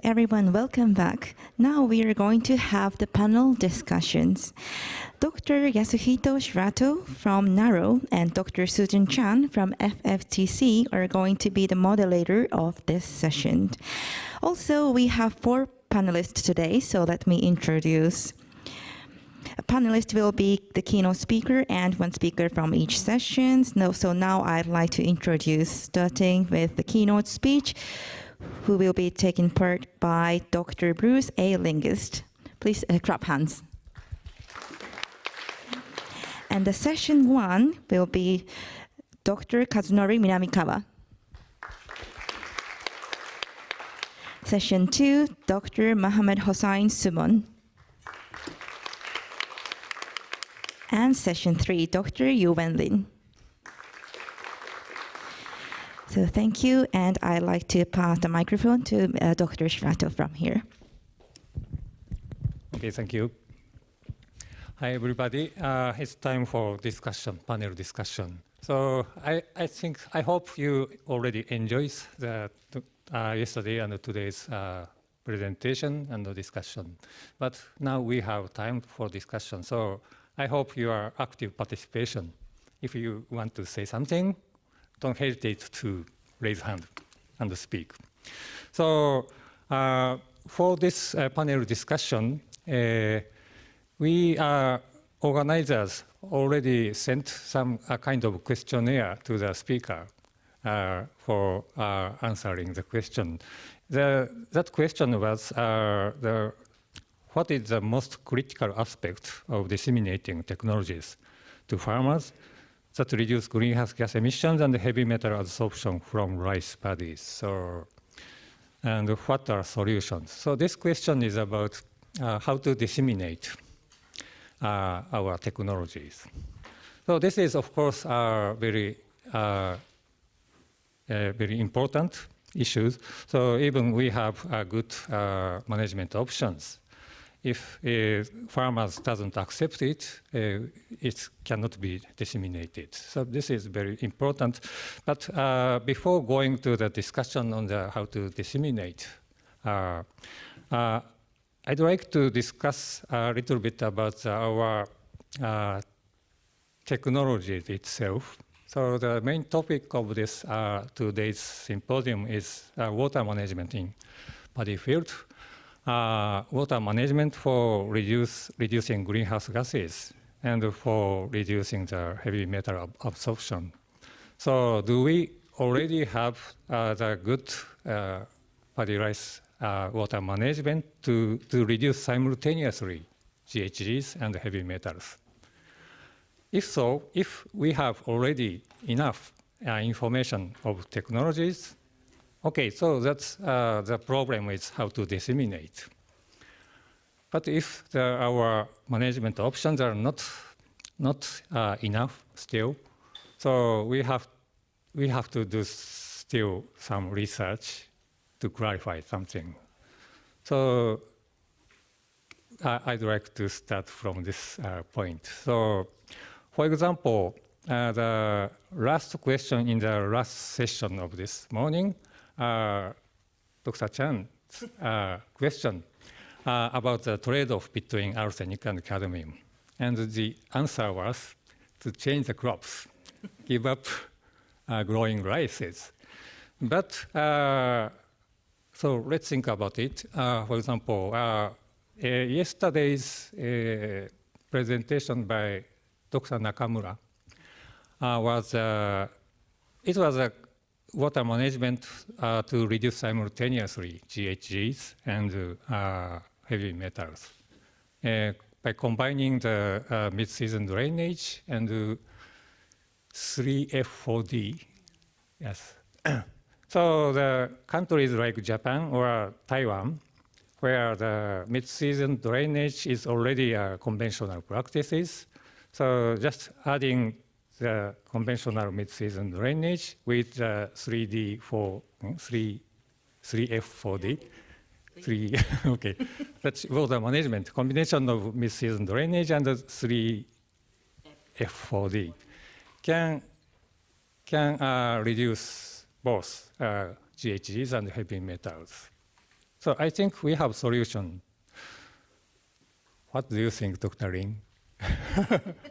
everyone, welcome back. Now we are going to have the panel discussions. Dr. Yasuhito Shirato from NARO and Dr. Susan Chang from FFTC are going to be the moderator of this session. Also, we have 4 panelists today, so let me introduce. A panelist will be the keynote speaker and 1 speaker from each session. So now I'd like to introduce, starting with the keynote speech, who will be taken part by Dr. Bruce A. Linguist. Please clap hands. And the session 1 will be Dr. Kazunori Minamikawa. Session 2, Dr. Mohammad Hossain Sumon. And session 3, Dr. Yu Wenlin. So thank you, and I'd like to pass the microphone to Dr. Shirato from here. Okay, thank you. Hi, everybody. It's time for discussion, panel discussion. So I hope you already enjoyed the yesterday and today's presentation and the discussion. But now we have time for discussion. So I hope your active participation. If you want to say something, don't hesitate to raise hand and speak. So for this panel discussion, we organizers already sent some kind of questionnaire to the speaker for answering the question. That question was what is the most critical aspect of disseminating technologies to farmers that reduce greenhouse gas emissions and heavy metal absorption from rice paddies? So, and what are solutions? So this question is about how to disseminate our technologies. So this is, of course, very important issues. So even we have good management options. If farmers doesn't accept it, it cannot be disseminated. So this is very important. But before going to the discussion on how to disseminate, I'd like to discuss a little bit about our technology itself. So the main topic of this today's symposium is water management in paddy field. Water management for reducing greenhouse gases and for reducing the heavy metal absorption. So do we already have the good paddy rice water management to reduce simultaneously GHGs and heavy metals? If so, if we have already enough information of technologies, okay, so that's the problem is how to disseminate. But if our management options are not enough still, so we have to do still some research to clarify something. So I'd like to start from this point. So, for example, the last question in the last session of this morning, Dr. Chang's question about the trade-off between arsenic and cadmium. And the answer was to change the crops, give up growing rices. But, so let's think about it. For example, yesterday's presentation by Dr. Nakamura was a water management to reduce simultaneously GHGs and heavy metals by combining the mid-season drainage and 3F4D. Yes. So the countries like Japan or Taiwan, where the mid-season drainage is already conventional practices, so just adding the conventional mid-season drainage with 3F4D. Okay, that's water management, combination of mid-season drainage and 3F4D can reduce both GHGs and heavy metals. So I think we have solution. What do you think, Dr. Lin,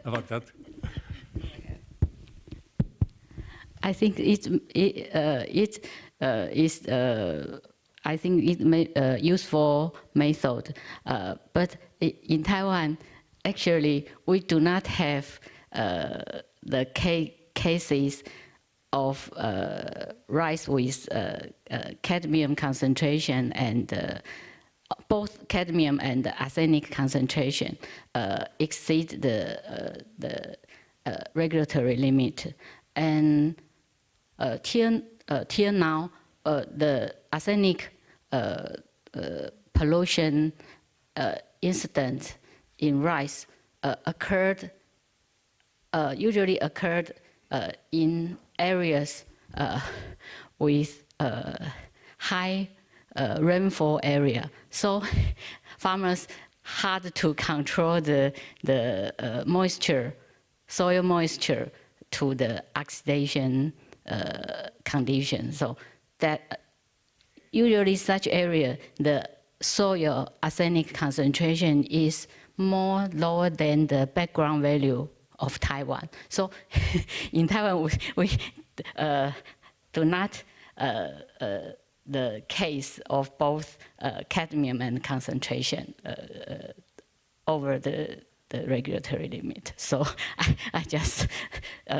about that? I think it is I think it may useful method, but in Taiwan, actually we do not have the cases of rice with cadmium concentration and both cadmium and arsenic concentration exceed the regulatory limit, and till now the arsenic pollution incident in rice usually occurred in areas with high rainfall area. So farmers had to control the moisture, soil moisture, to the oxidation condition. So that usually such area, the soil arsenic concentration is more lower than the background value of Taiwan. So in Taiwan, we do not the case of both cadmium and concentration over the regulatory limit. So I just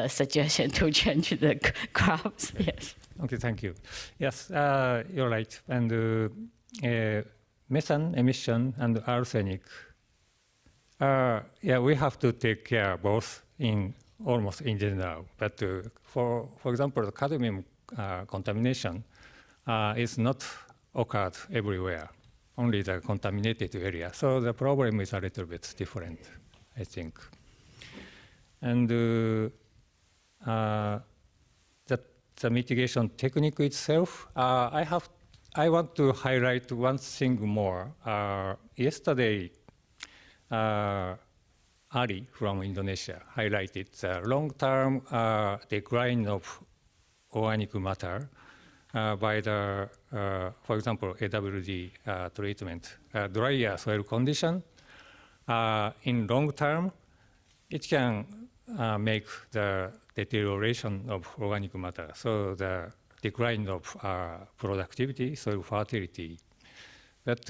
suggestion to change the crops. Yes. Okay, thank you. Yes, you're right. And methane emission and arsenic. Yeah, we have to take care both in almost in general. But for example, the cadmium contamination is not occurred everywhere, only the contaminated area. So the problem is a little bit different, I think. And the mitigation technique itself, I want to highlight one thing more. Yesterday, Ali from Indonesia highlighted the long-term decline of organic matter by the, for example, AWD treatment, drier soil condition. In long term, it can make the deterioration of organic matter, so the decline of productivity, soil fertility. But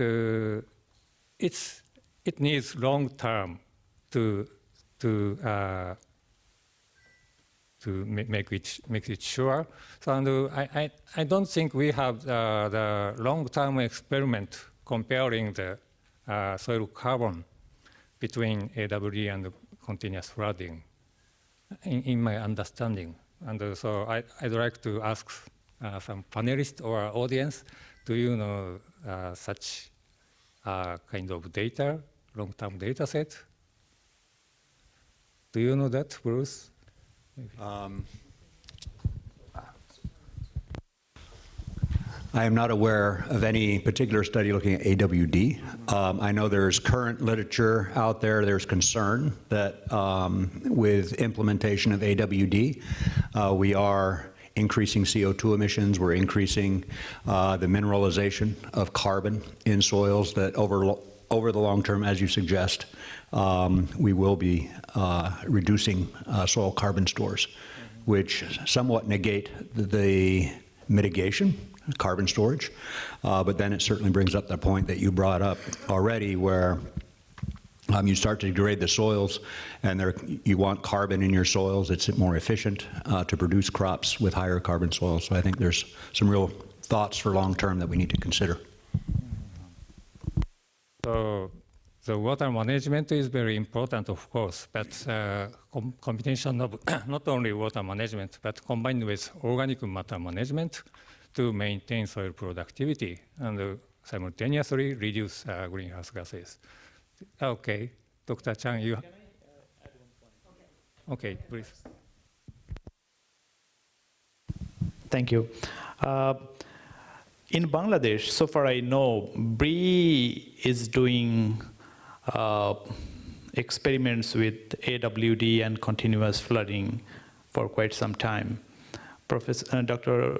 it needs long term to make it sure. So I don't think we have the long-term experiment comparing the soil carbon between AWD and continuous flooding, in my understanding. And so I'd like to ask some panelists or audience, do you know such kind of data, long-term data set? Do you know that, Bruce? I am not aware of any particular study looking at AWD. I know there's current literature out there. There's concern that with implementation of AWD, we are increasing CO2 emissions. We're increasing the mineralization of carbon in soils that over the long term, as you suggest, we will be reducing soil carbon stores, which somewhat negate the mitigation, carbon storage, but then it certainly brings up the point that you brought up already, where you start to degrade the soils, and you want carbon in your soils. It's more efficient to produce crops with higher carbon soils. So I think there's some real thoughts for long term that we need to consider. So the water management is very important, of course, but combination of not only water management, but combined with organic matter management to maintain soil productivity and simultaneously reduce greenhouse gases. Okay, Dr. Chang, you. Can I add one point? Okay, please. Thank you. In Bangladesh, so far I know, BRI is doing experiments with AWD and continuous flooding for quite some time. Dr.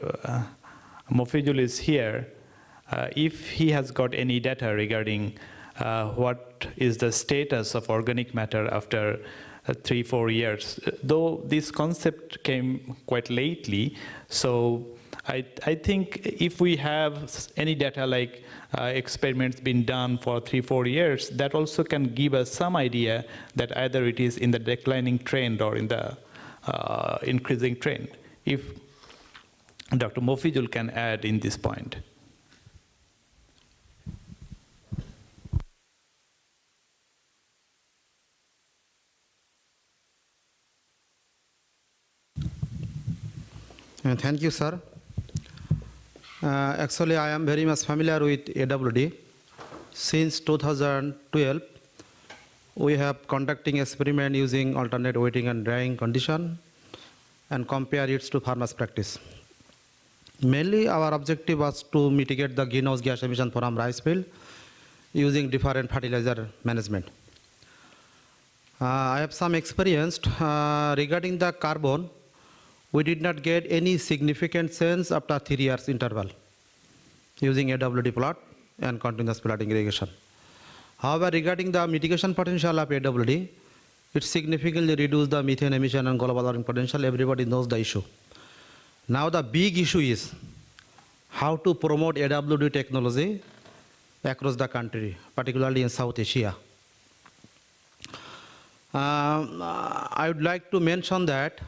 Mofidul is here. if he has got any data regarding what is the status of organic matter after 3-4 years, though this concept came quite lately, so I think if we have any data like experiments been done for 3-4 years, that also can give us some idea that either it is in the declining trend or in the increasing trend. If Dr. Mofizul can add in this point. Thank you, sir. Actually, I am very much familiar with AWD. Since 2012, we have conducting experiment using alternate wetting and drying condition and compare it to farmers' practice. Mainly, our objective was to mitigate the greenhouse gas emission from rice field using different fertilizer management. I have some experience regarding the carbon. We did not get any significant change after 3 years interval using AWD plot and continuous flooding irrigation. However, regarding the mitigation potential of AWD, it significantly reduced the methane emission and global warming potential. Everybody knows the issue. Now the big issue is how to promote AWD technology across the country, particularly in South Asia. I would like to mention that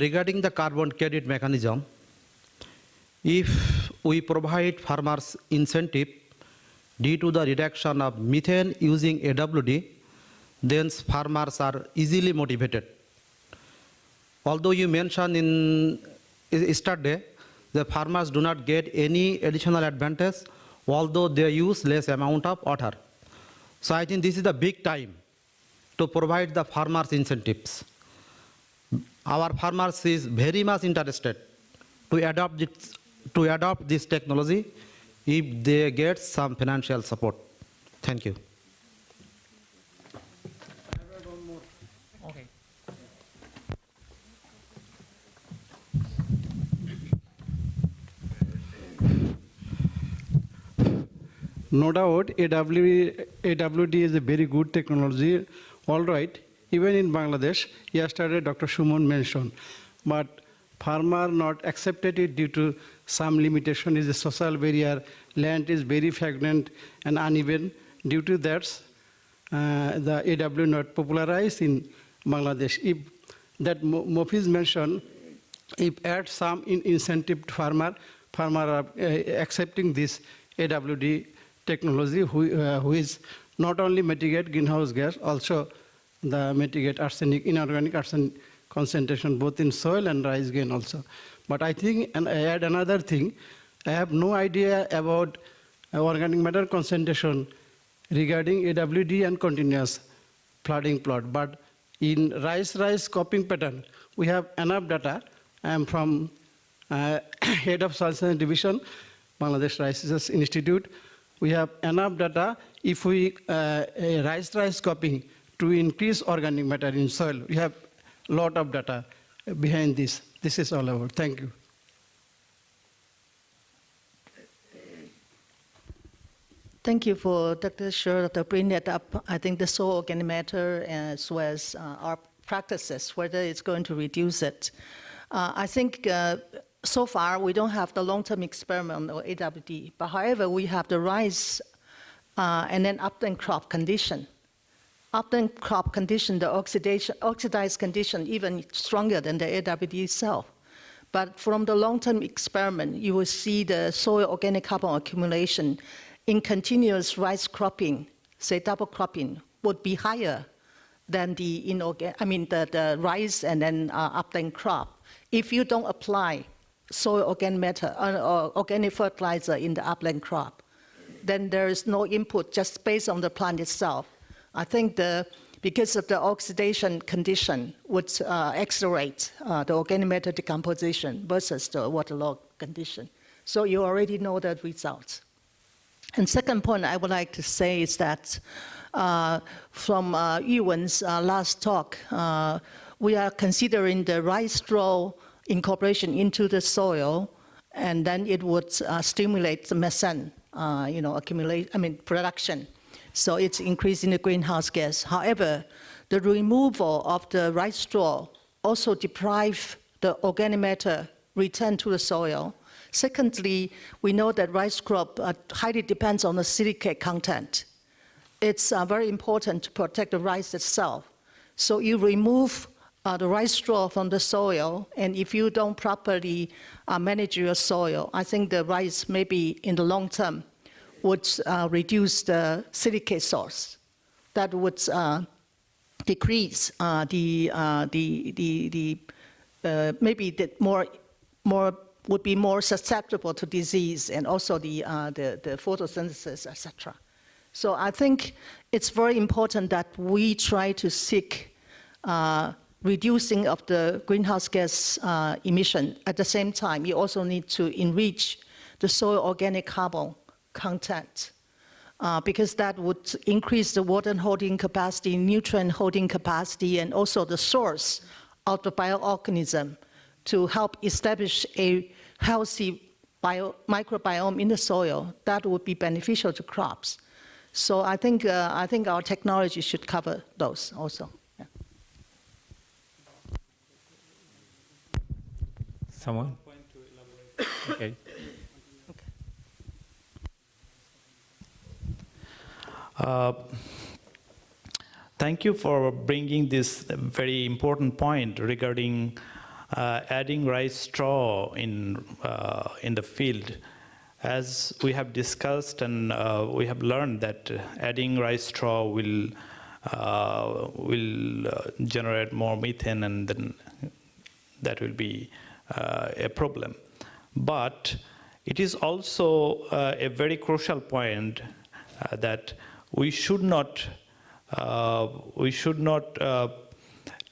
regarding the carbon credit mechanism, if we provide farmers incentive due to the reduction of methane using AWD, then farmers are easily motivated. Although you mentioned in yesterday, the farmers do not get any additional advantage, although they use less amount of water. So I think this is the big time to provide the farmers incentives. Our farmers is very much interested to adopt this technology if they get some financial support. Thank you. Okay. No doubt, AWD is a very good technology. All right, even in Bangladesh, yesterday Dr. Shumon mentioned, but farmer not accepted it due to some limitation is a social barrier, land is very fragment and uneven. Due to that, the AW not popularized in Bangladesh. If that Mofiz mentioned, if add some incentive to farmer are accepting this AWD technology, who is not only mitigate greenhouse gas, also the mitigate arsenic, inorganic arsenic concentration both in soil and rice grain also. But I think, and I add another thing, I have no idea about organic matter concentration regarding AWD and continuous flooding plot. But in rice cropping pattern, we have enough data. I am from head of Soil Science Division, Bangladesh Rice Research Institute. We have enough data. If we rice cropping to increase organic matter in soil, we have a lot of data behind this. This is all over. Thank you. Thank you for Dr. Shirato bringing that up. I think the soil organic matter as well as our practices, whether it's going to reduce it. I think so far we don't have the long-term experiment or AWD, but however we have the rice and then upland crop condition. Upland crop condition, the oxidized condition even stronger than the AWD itself. But from the long-term experiment, you will see the soil organic carbon accumulation in continuous rice cropping, say double cropping, would be higher than the rice and then upland crop. If you don't apply soil organic matter or organic fertilizer in the upland crop, then there is no input just based on the plant itself. I think because of the oxidation condition would accelerate the organic matter decomposition versus the waterlogged condition. So you already know the results. And second point I would like to say is that from Yuwen's last talk, we are considering the rice straw incorporation into the soil and then it would stimulate the methane, production. So it's increasing the greenhouse gas. However, the removal of the rice straw also deprive the organic matter return to the soil. Secondly, we know that rice crop highly depends on the silicate content. It's very important to protect the rice itself. So you remove the rice straw from the soil, and if you don't properly manage your soil, I think the rice maybe in the long term would reduce the silicate source. That would decrease maybe the more would be more susceptible to disease, and also the photosynthesis, etc. So I think it's very important that we try to seek reducing of the greenhouse gas emission. At the same time, you also need to enrich the soil organic carbon content, because that would increase the water holding capacity, nutrient holding capacity, and also the source of the bioorganism to help establish a healthy microbiome in the soil. That would be beneficial to crops. So I think our technology should cover those also. Yeah. Someone? Okay. Thank you for bringing this very important point regarding adding rice straw in the field. As we have discussed and we have learned that adding rice straw will generate more methane, and then that will be a problem. But it is also a very crucial point that we should not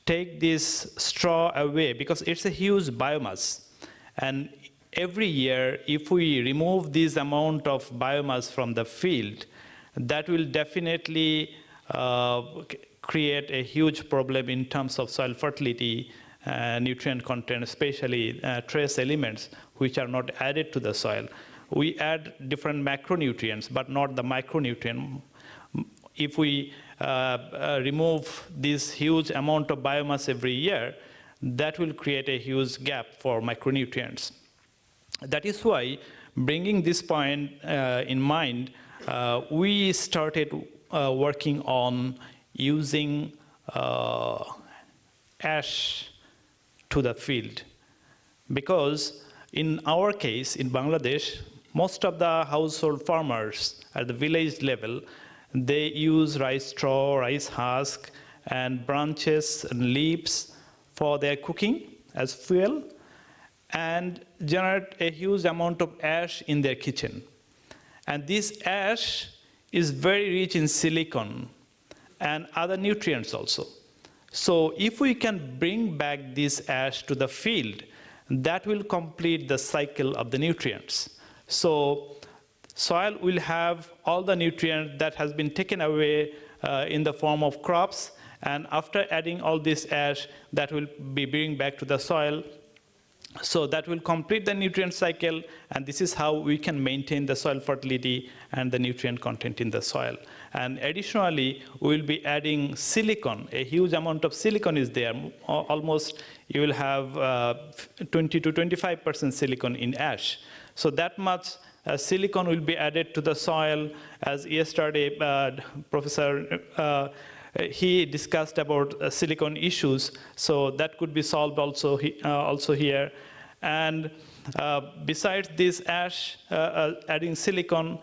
take this straw away, because it's a huge biomass. And every year, if we remove this amount of biomass from the field, that will definitely create a huge problem in terms of soil fertility, nutrient content, especially trace elements which are not added to the soil. We add different macronutrients, but not the micronutrient. If we remove this huge amount of biomass every year, that will create a huge gap for micronutrients. That is why, bringing this point in mind, we started working on using ash to the field. Because in our case, in Bangladesh, most of the household farmers at the village level, they use rice straw, rice husk, and branches and leaves for their cooking as fuel, and generate a huge amount of ash in their kitchen. And this ash is very rich in silicon and other nutrients also. So if we can bring back this ash to the field, that will complete the cycle of the nutrients. So soil will have all the nutrients that has been taken away in the form of crops, and after adding all this ash, that will be bring back to the soil. So that will complete the nutrient cycle, and this is how we can maintain the soil fertility and the nutrient content in the soil. And additionally, we will be adding silicon. A huge amount of silicon is there. Almost you will have 20 to 25% silicon in ash. So that much silicon will be added to the soil. As yesterday, Professor he discussed about silicon issues, so that could be solved also here. And besides this ash, adding silicon,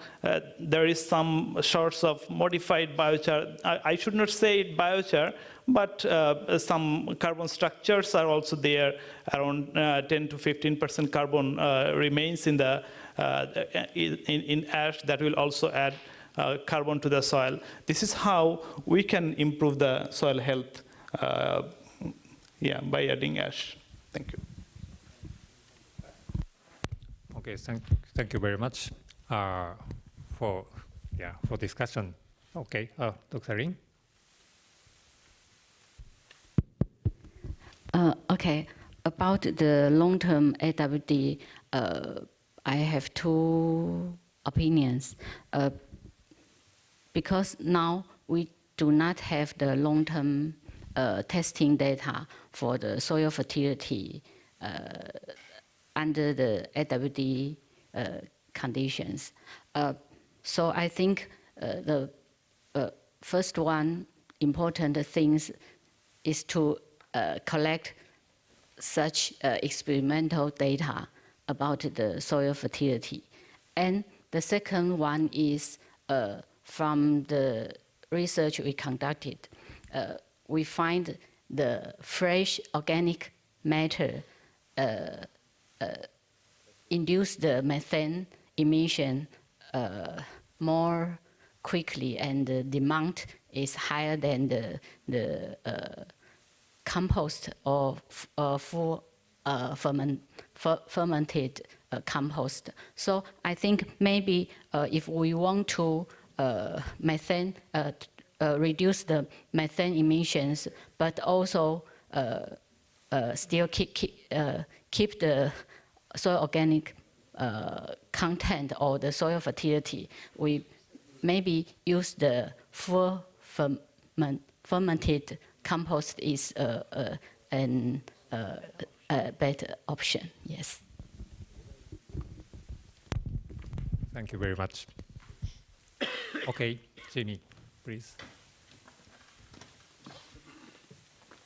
there is some sorts of modified biochar. I should not say biochar, but some carbon structures are also there. Around 10 to 15% carbon remains in the in ash that will also add carbon to the soil. This is how we can improve the soil health by adding ash. Thank you. Okay, thank you very much for discussion. Okay, Dr. Rin. Okay, about the long-term AWD I have two opinions. Because now we do not have the long-term testing data for the soil fertility under the AWD conditions. So I think the first one important things is to collect such experimental data about the soil fertility. And the second one is from the research we conducted, we find the fresh organic matter induce the methane emission more quickly, and the demand is higher than the compost or full fermented compost. So I think maybe if we want to reduce the methane emissions, but also still keep the soil organic content or the soil fertility, we maybe use the full fermented compost is a better option. Yes. Thank you very much. Okay, Jenny, please.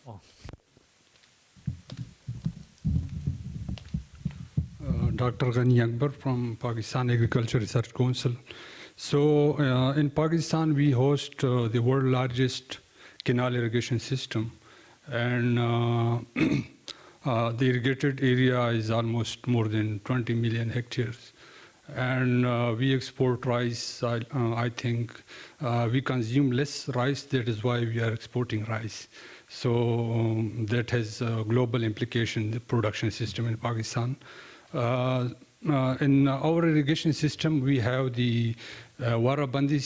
Oh. Dr. Ghani Akbar from Pakistan Agriculture Research Council. So in Pakistan, we host the world's largest canal irrigation system. And the irrigated area is almost more than 20 million hectares. And we export rice. I think we consume less rice. That is why we are exporting rice. So that has a global implication, the production system in Pakistan. In our irrigation system, we have the Warabandi,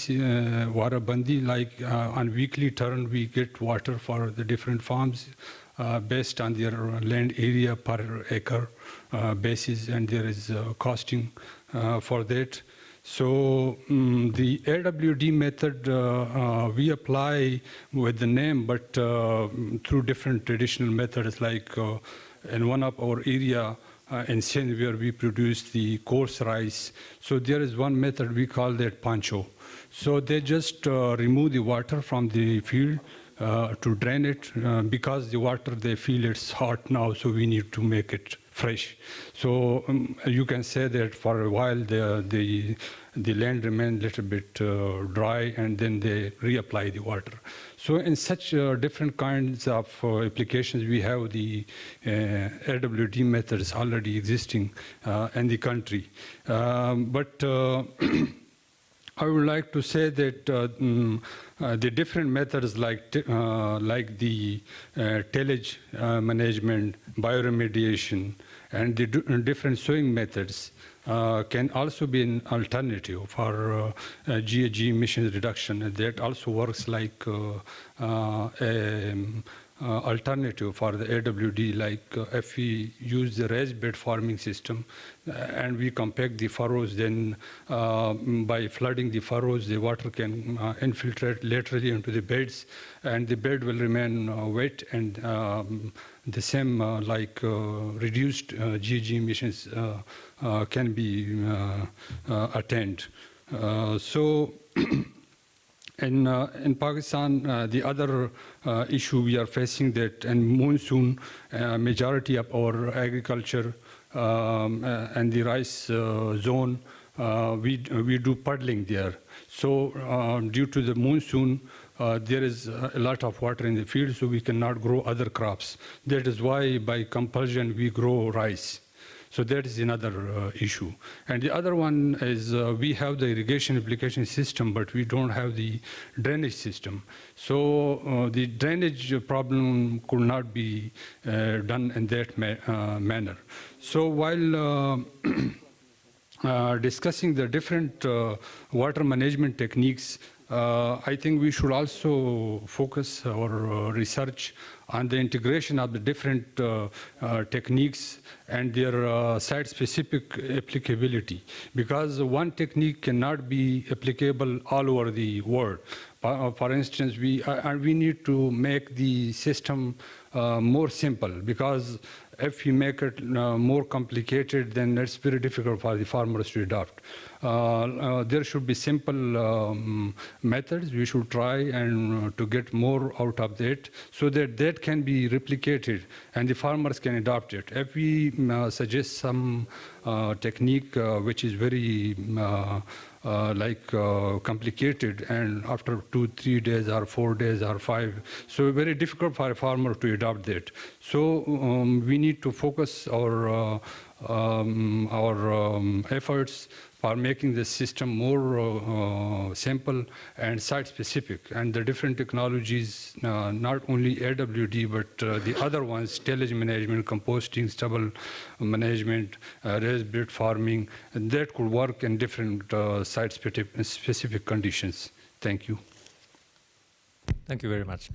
like on weekly turn, we get water for the different farms based on their land area per acre basis, and there is costing for that. So the AWD method we apply with the name, but through different traditional methods, like in one of our area in Sindh, where we produce the coarse rice. So there is one method we call that pancho. So they just remove the water from the field to drain it because the water they feel it's hot now, so we need to make it fresh. So you can say that for a while the land remains a little bit dry, and then they reapply the water. So in such different kinds of applications, we have the AWD methods already existing in the country. But I would like to say that the different methods like the tillage management, bioremediation, and the different sowing methods can also be an alternative for GHG emissions reduction. And that also works like alternative for the AWD, like if we use the raised bed farming system and we compact the furrows, then by flooding the furrows, the water can infiltrate laterally into the beds, and the bed will remain wet, and the same like reduced GHG emissions can be attained. So in Pakistan, the other issue we are facing that in monsoon, majority of our agriculture and the rice zone, we do puddling there. So due to the monsoon, there is a lot of water in the field, so we cannot grow other crops. That is why by compulsion we grow rice. So that is another issue. And the other one is we have the irrigation application system, but we don't have the drainage system. So the drainage problem could not be done in that manner. So while discussing the different water management techniques, I think we should also focus our research on the integration of the different techniques and their site-specific applicability, because one technique cannot be applicable all over the world. For instance, we need to make the system more simple, because if we make it more complicated, then it's very difficult for the farmers to adopt. There should be simple methods we should try and to get more out of that, so that that can be replicated and the farmers can adopt it. If we suggest some technique which is very complicated, and after 2-3 days or 4 days or 5, so very difficult for a farmer to adopt that. So we need to focus our efforts for making the system more simple and site-specific. And the different technologies, not only AWD, but the other ones, tillage management, composting, stubble management, raised bed farming, and that could work in different site-specific conditions. Thank you. Thank you very much.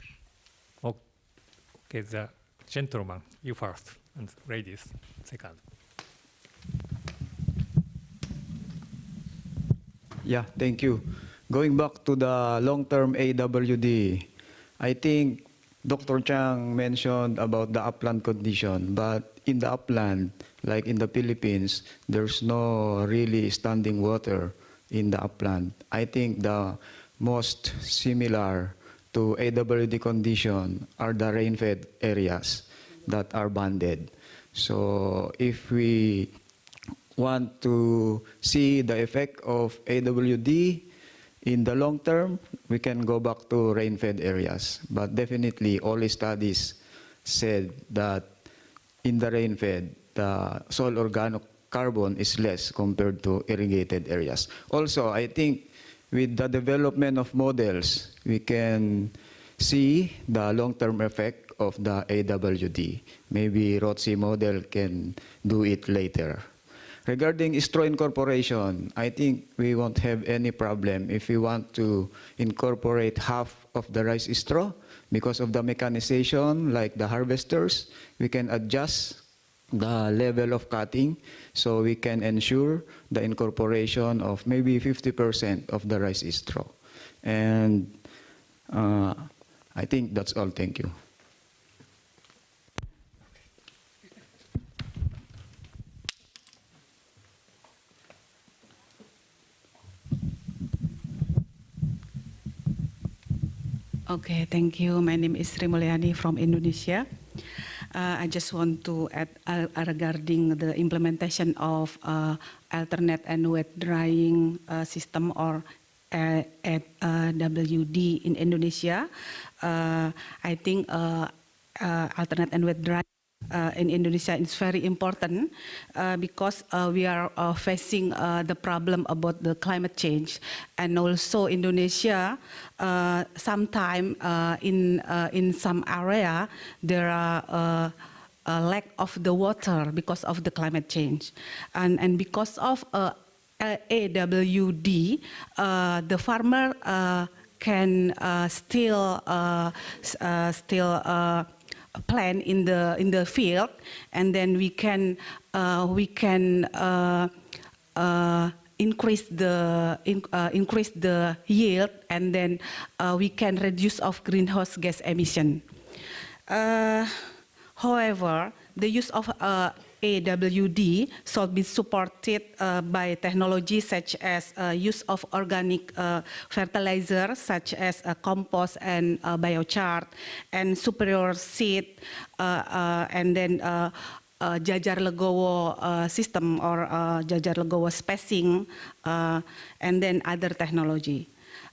Okay, the gentleman, you first, and ladies second. Yeah, thank you. Going back to the long-term AWD, I think Dr. Chang mentioned about the upland condition, but in the upland, like in the Philippines, there's no really standing water in the upland. I think the most similar to AWD condition are the rain-fed areas that are banded. So if we want to see the effect of AWD in the long term, we can go back to rain-fed areas. But definitely, all studies said that in the rain-fed, the soil organic carbon is less compared to irrigated areas. Also, I think with the development of models, we can see the long-term effect of the AWD. Maybe ROTC model can do it later. Regarding straw incorporation, I think we won't have any problem if we want to incorporate half of the rice straw. Because of the mechanization, like the harvesters, we can adjust the level of cutting so we can ensure the incorporation of maybe 50% of the rice straw. And I think that's all. Thank you. Okay, thank you. My name is Sri Mulyani from Indonesia. I just want to add regarding the implementation of alternate and wet drying system or WD in Indonesia. I think alternate and wet drying in Indonesia is very important because we are facing the problem about the climate change, and also Indonesia sometime in some area there are a lack of the water because of the climate change, and because of AWD, the farmer can still plant in the field, and then we can increase the yield, and then we can reduce of greenhouse gas emission. However, the use of AWD should be supported by technology such as use of organic fertilizer such as compost and biochar, and superior seed, and then jajar legowo system or jajar legowo spacing, and then other technology.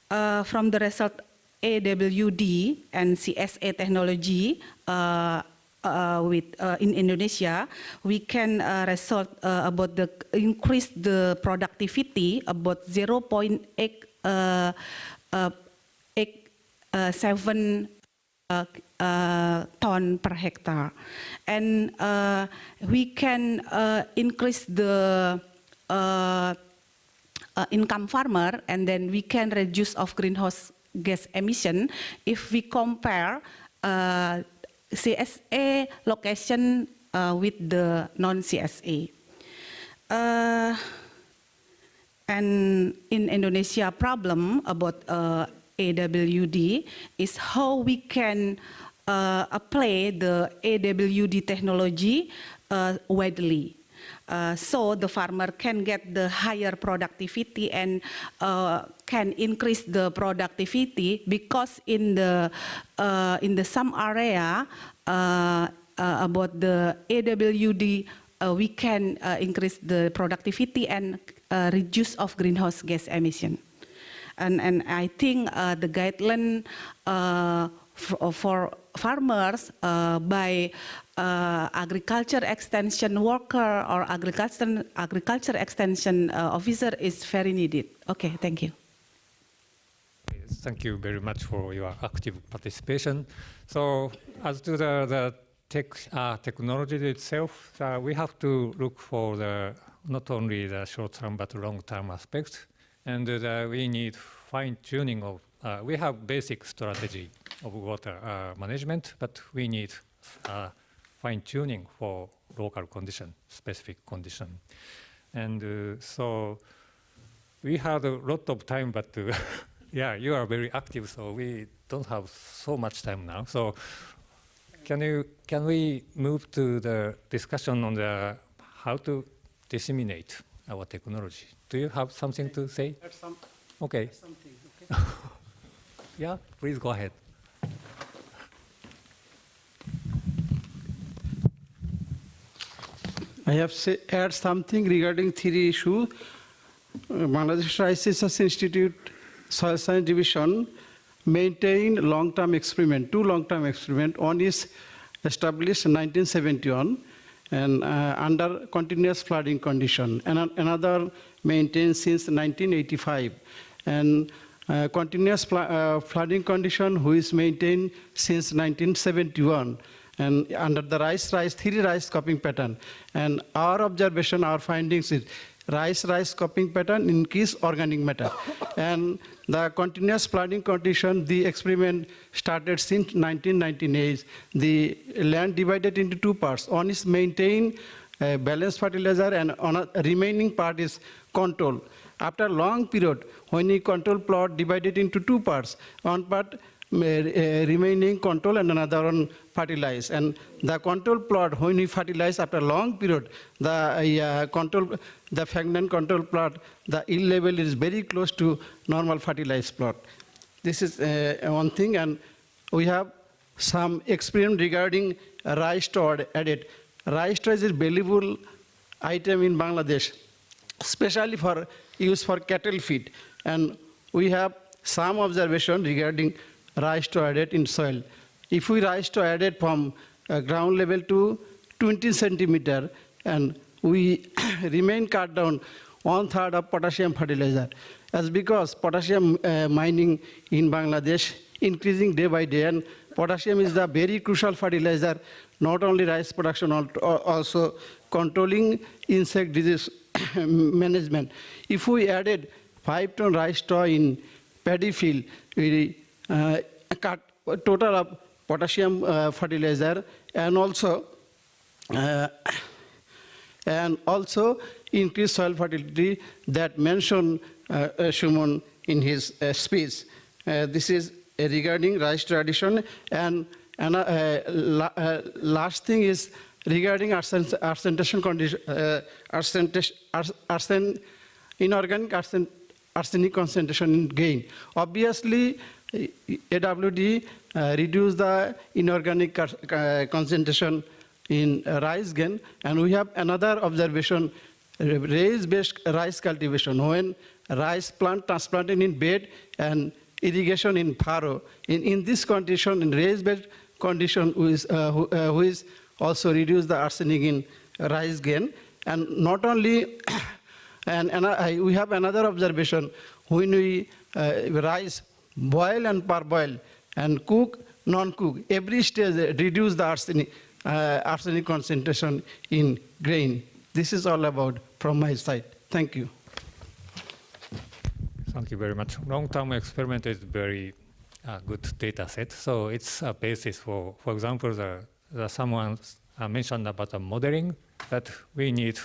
From the result AWD and CSA technology in Indonesia, we can result about the increase the productivity about 0.87 ton per hectare, and we can increase the income farmer, and then we can reduce of greenhouse gas emission if we compare CSA location with the non-CSA. And in Indonesia, problem about AWD is how we can apply the AWD technology widely. So the farmer can get the higher productivity and can increase the productivity, because in the some area about the AWD we can increase the productivity and reduce of greenhouse gas emission. And I think the guideline for farmers by agriculture extension worker or agriculture extension officer is very needed. Okay, thank you. Thank you very much for your active participation. So as to the technology itself, we have to look for not only the short-term but long-term aspects, and we need fine-tuning of. We have basic strategy of water management, but we need fine-tuning for local condition, specific condition. And so we had a lot of time, but yeah, you are very active, so we don't have so much time now. So can we move to the discussion on how to disseminate our technology? Do you have something to say? Okay. Something, okay. Yeah, please go ahead. I have add something regarding theory issue. Bangladesh Rice Research Institute Soil Science Division maintained long-term experiment, two long-term experiments. One is established in 1971 and under continuous flooding condition, and another maintained since 1985. And continuous flooding condition which is maintained since 1971, and under the three rice cropping pattern. And our observation, our findings is rice cropping pattern increase organic matter. And the continuous flooding condition, the experiment started since 1998. The land divided into two parts. One is maintain balanced fertilizer, and remaining part is control. After a long period, when the control plot divided into two parts, one part remaining control and another one fertilize. And the control plot, when we fertilize after a long period, the pregnant control plot, the yield level is very close to normal fertilized plot. This is one thing, and we have some experiment regarding rice straw added. Rice straw is a valuable item in Bangladesh, especially for use for cattle feed. And we have some observation regarding rice straw added in soil. If we rice straw added from ground level to 20 centimeter, and we remain cut down 1/3 of potassium fertilizer, as because potassium mining in Bangladesh increasing day by day, and potassium is the very crucial fertilizer, not only rice production, also controlling insect disease management. If we added 5 ton rice straw in paddy field, we cut total of potassium fertilizer, and also increase soil fertility that mentioned Shumon in his speech. This is regarding rice tradition. And last thing is regarding inorganic arsenic concentration in grain. Obviously, AWD reduce the inorganic concentration in rice grain, and we have another observation, raise-based rice cultivation. When rice plant transplanted in bed and irrigation in furrow, in this condition, in raise-based condition, which also reduce the arsenic in rice grain. And not only, we have another observation, when we rice boil and parboil and cook, non-cook, every stage reduce the arsenic concentration in grain. This is all about from my side. Thank you. Thank you very much. Long-term experiment is very good data set. So it's a basis for example, someone mentioned about the modeling, that we need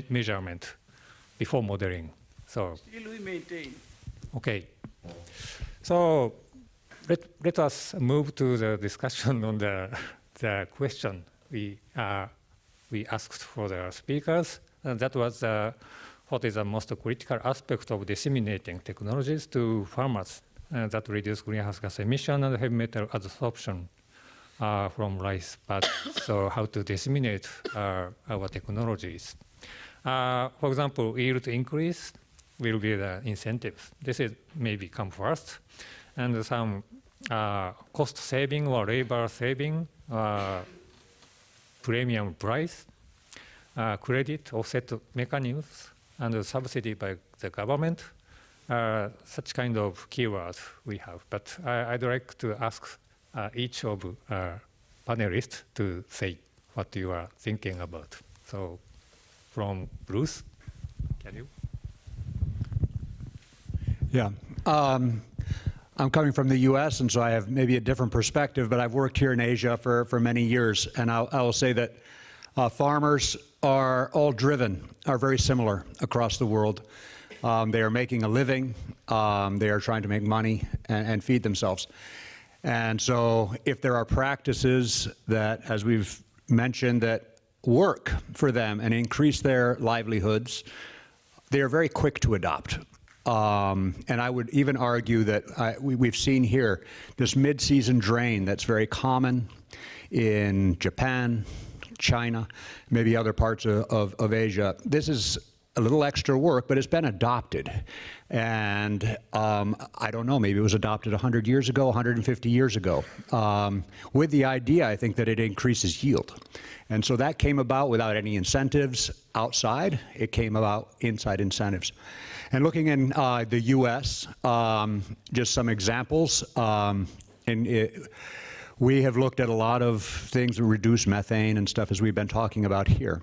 measurement before modeling. So Still we maintain. Okay. So let us move to the discussion on the question we asked for the speakers. And that was what is the most critical aspect of disseminating technologies to farmers that reduce greenhouse gas emission and heavy metal absorption from rice paddy. So how to disseminate our technologies. For example, yield increase will be the incentives. This is maybe come first. And some cost saving or labor saving, premium price, credit offset mechanisms, and subsidy by the government, such kind of keywords we have. But I'd like to ask each of panelists to say what you are thinking about. So from Bruce, can you? Yeah. I'm coming from the US, and so I have maybe a different perspective, but I've worked here in Asia for many years, and I will say that farmers are all very similar across the world. They are making a living, they are trying to make money and feed themselves. And so if there are practices that, as we've mentioned, that work for them and increase their livelihoods, they are very quick to adopt. And I would even argue that we've seen here this mid-season drain that's very common in Japan, China, maybe other parts of Asia. This is a little extra work, but it's been adopted. And I don't know, maybe it was adopted 100 years ago, 150 years ago, with the idea, I think, that it increases yield. And so that came about without any incentives outside. It came about inside incentives. And looking in the US, just some examples. We have looked at a lot of things that reduce methane and stuff, as we've been talking about here.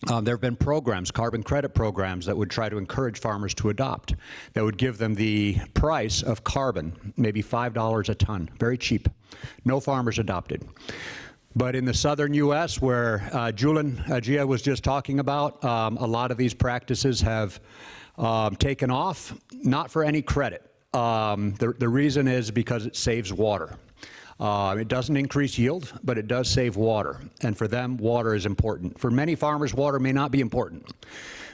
There have been programs, carbon credit programs, that would try to encourage farmers to adopt, that would give them the price of carbon, maybe $5 a ton, very cheap. No farmers adopted. But in the southern US, where Gia was just talking about, a lot of these practices have taken off, not for any credit. The reason is because it saves water. It doesn't increase yield, but it does save water. And for them, water is important. For many farmers, water may not be important.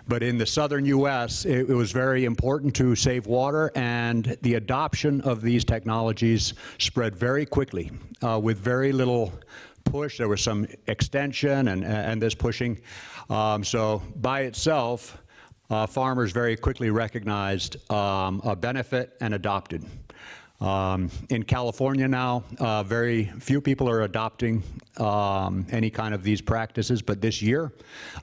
But in the southern US, it was very important to save water, and the adoption of these technologies spread very quickly with very little push. There was some extension and this pushing. So by itself, farmers very quickly recognized a benefit and adopted. In California now, very few people are adopting any kind of these practices, but this year,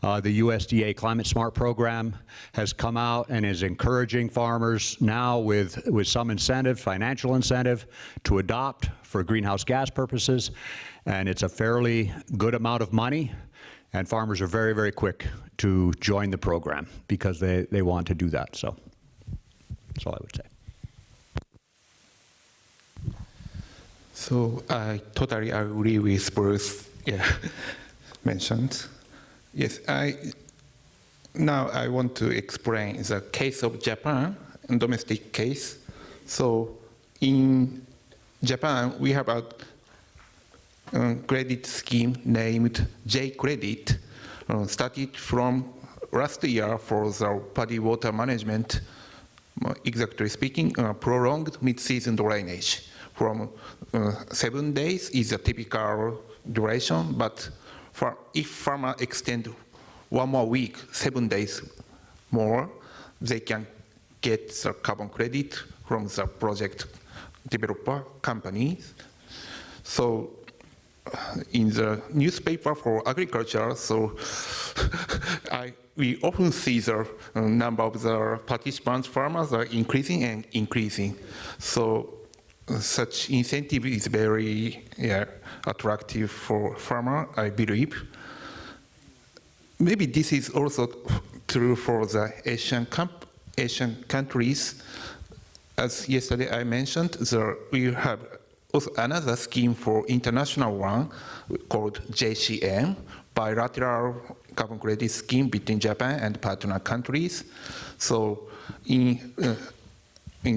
the USDA Climate Smart program has come out and is encouraging farmers now with some incentive, financial incentive, to adopt for greenhouse gas purposes, and it's a fairly good amount of money, and farmers are very, very quick to join the program because they want to do that, so that's all I would say. So I totally agree with Bruce mentioned. Yes, now I want to explain the case of Japan, a domestic case. So in Japan, we have a credit scheme named J-Credit, started from last year for the paddy water management, exactly speaking, prolonged mid-season drainage. From 7 days is a typical duration, but if farmer extend one more week, 7 days more, they can get the carbon credit from the project developer companies. So in the newspaper for agriculture, so we often see the number of the participants, farmers are increasing and increasing. So such incentive is very attractive for farmer, I believe. Maybe this is also true for the Asian countries, as yesterday I mentioned, we have also another scheme for international one called JCM, bilateral carbon credit scheme between Japan and partner countries. So in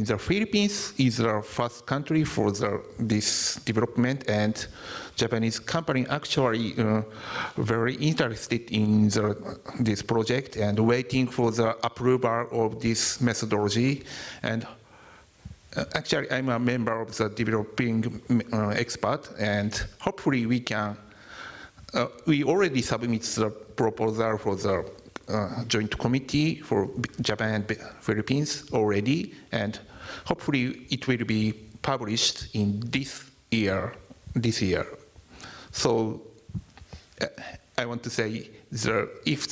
the Philippines is the first country for this development, and Japanese company actually very interested in this project and waiting for the approval of this methodology. And actually, I'm a member of the developing expert, and hopefully we can. We already submit the proposal for the joint committee for Japan and Philippines already, and hopefully it will be published in this year. So I want to say if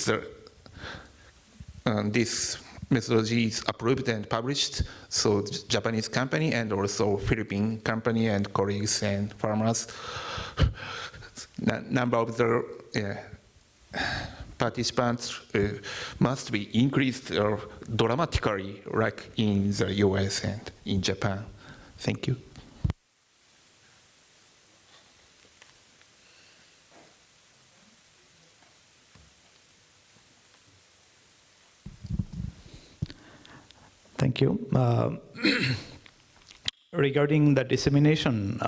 this methodology is approved and published, so Japanese company and also Philippine company and colleagues and farmers, number of the participants must be increased dramatically, like in the US and in Japan. Thank you. Thank you. Regarding the dissemination,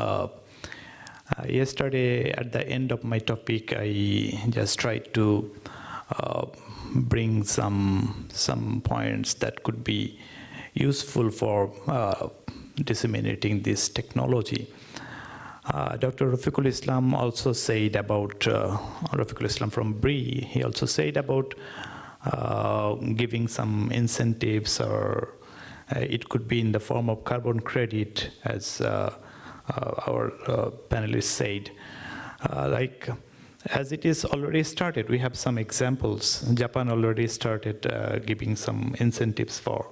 yesterday at the end of my topic, I just tried to bring some points that could be useful for disseminating this technology. Dr. Rafiqul Islam also said about, Rafiqul Islam from BRI, he also said about giving some incentives, or it could be in the form of carbon credit, as our panelists said. As it is already started, we have some examples. Japan already started giving some incentives for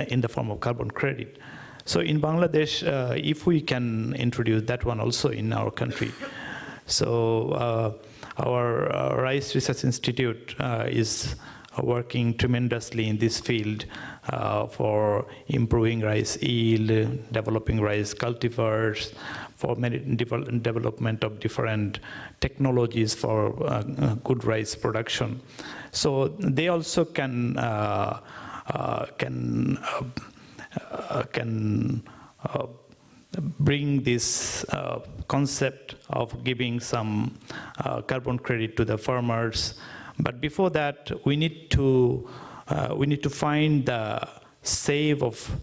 in the form of carbon credit. So in Bangladesh, if we can introduce that one also in our country. So our Rice Research Institute is working tremendously in this field for improving rice yield, developing rice cultivars, for many development of different technologies for good rice production. So they also can bring this concept of giving some carbon credit to the farmers. But before that, we need to find the save of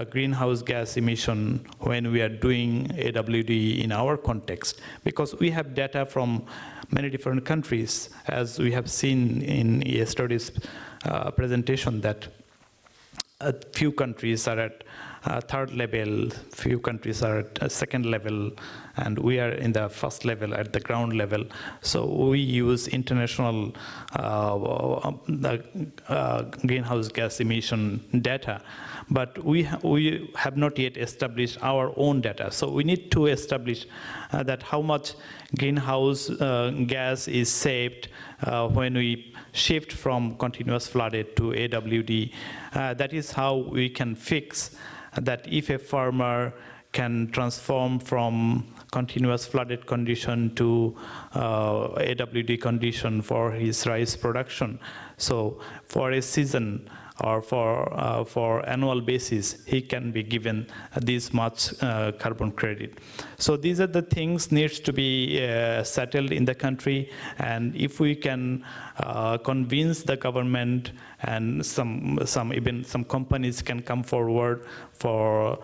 greenhouse gas emission when we are doing AWD in our context, because we have data from many different countries, as we have seen in yesterday's presentation, that a few countries are at third level, few countries are at second level, and we are in the first level, at the ground level. So we use international greenhouse gas emission data, but we have not yet established our own data. So we need to establish that how much greenhouse gas is saved when we shift from continuous flooded to AWD. That is how we can fix that if a farmer can transform from continuous flooded condition to AWD condition for his rice production. So for a season or for annual basis, he can be given this much carbon credit. So these are the things needs to be settled in the country, and if we can convince the government, and even some companies can come forward for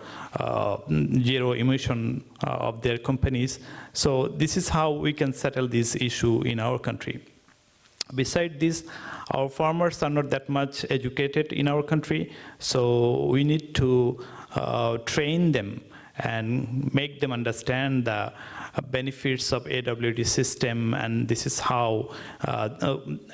zero emission of their companies. So this is how we can settle this issue in our country. Besides this, our farmers are not that much educated in our country, so we need to train them and make them understand the benefits of AWD system, and this is how,